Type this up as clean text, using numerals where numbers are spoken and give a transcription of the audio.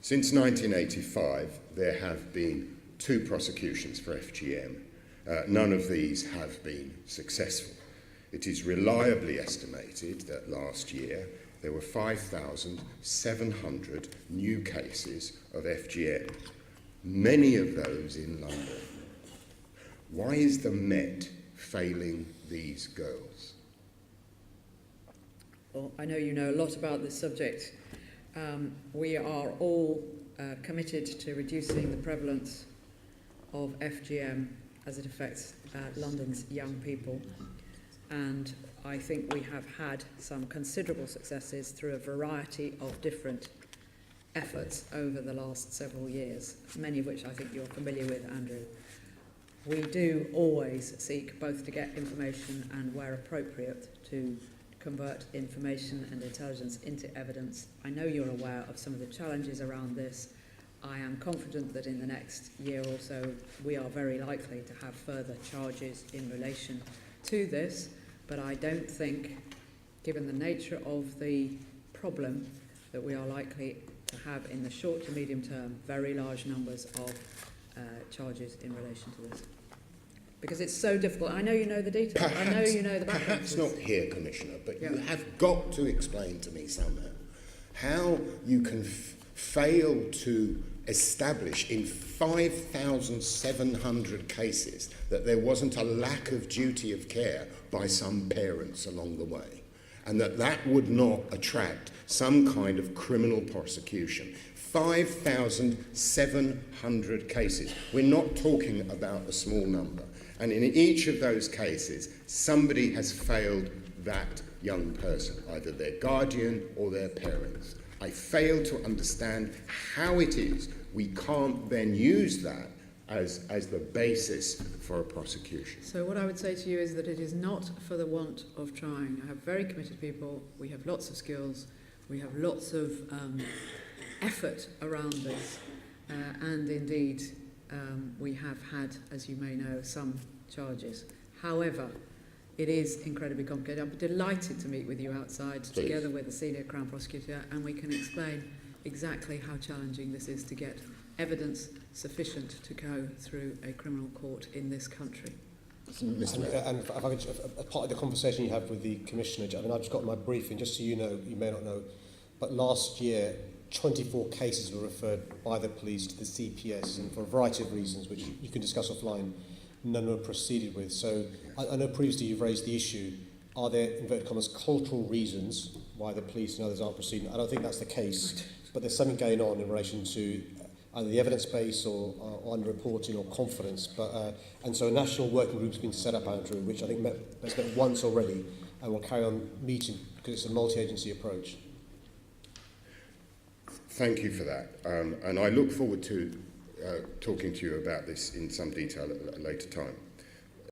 Since 1985, there have been 2 prosecutions for FGM. None of these have been successful. It is reliably estimated that last year there were 5,700 new cases of FGM, many of those in London. Why is the Met failing these girls? Well, I know you know a lot about this subject. We are all committed to reducing the prevalence of FGM as it affects London's young people. And I think we have had some considerable successes through a variety of different efforts over the last several years, many of which I think you're familiar with, Andrew. We do always seek both to get information and, where appropriate, to convert information and intelligence into evidence. I know you're aware of some of the challenges around this. I am confident that in the next year or so we are very likely to have further charges in relation to this, but I don't think, given the nature of the problem, that we are likely to have in the short to medium term very large numbers of charges in relation to this. Because it's so difficult. I know you know the details. I know you know the background. Perhaps not here, Commissioner, but you have got to explain to me somehow how you can fail to establish in 5,700 cases that there wasn't a lack of duty of care by some parents along the way, and that would not attract some kind of criminal prosecution. 5,700 cases. We're not talking about a small number. And in each of those cases, somebody has failed that young person, either their guardian or their parents. I fail to understand how it is we can't then use that as the basis for a prosecution. So what I would say to you is that it is not for the want of trying. I have very committed people. We have lots of skills. We have lots of effort around this. And indeed, we have had, as you may know, some charges. However, it is incredibly complicated. I'm delighted to meet with you outside, Please. Together with the senior Crown Prosecutor, and we can explain exactly how challenging this is to get evidence sufficient to go through a criminal court in this country. And if I could, as part of the conversation you have with the Commissioner, I mean, I've just got my briefing, just so you know, you may not know, but last year 24 cases were referred by the police to the CPS, and for a variety of reasons, which you can discuss offline, none were proceeded with. So I know previously you've raised the issue, are there, inverted commas, cultural reasons why the police and others aren't proceeding? I don't think that's the case, but there's something going on in relation to either the evidence base or underreporting or confidence. And so a national working group's been set up, Andrew, which I think has met once already, and will carry on meeting because it's a multi-agency approach. Thank you for that. And I look forward to talking to you about this in some detail at a later time.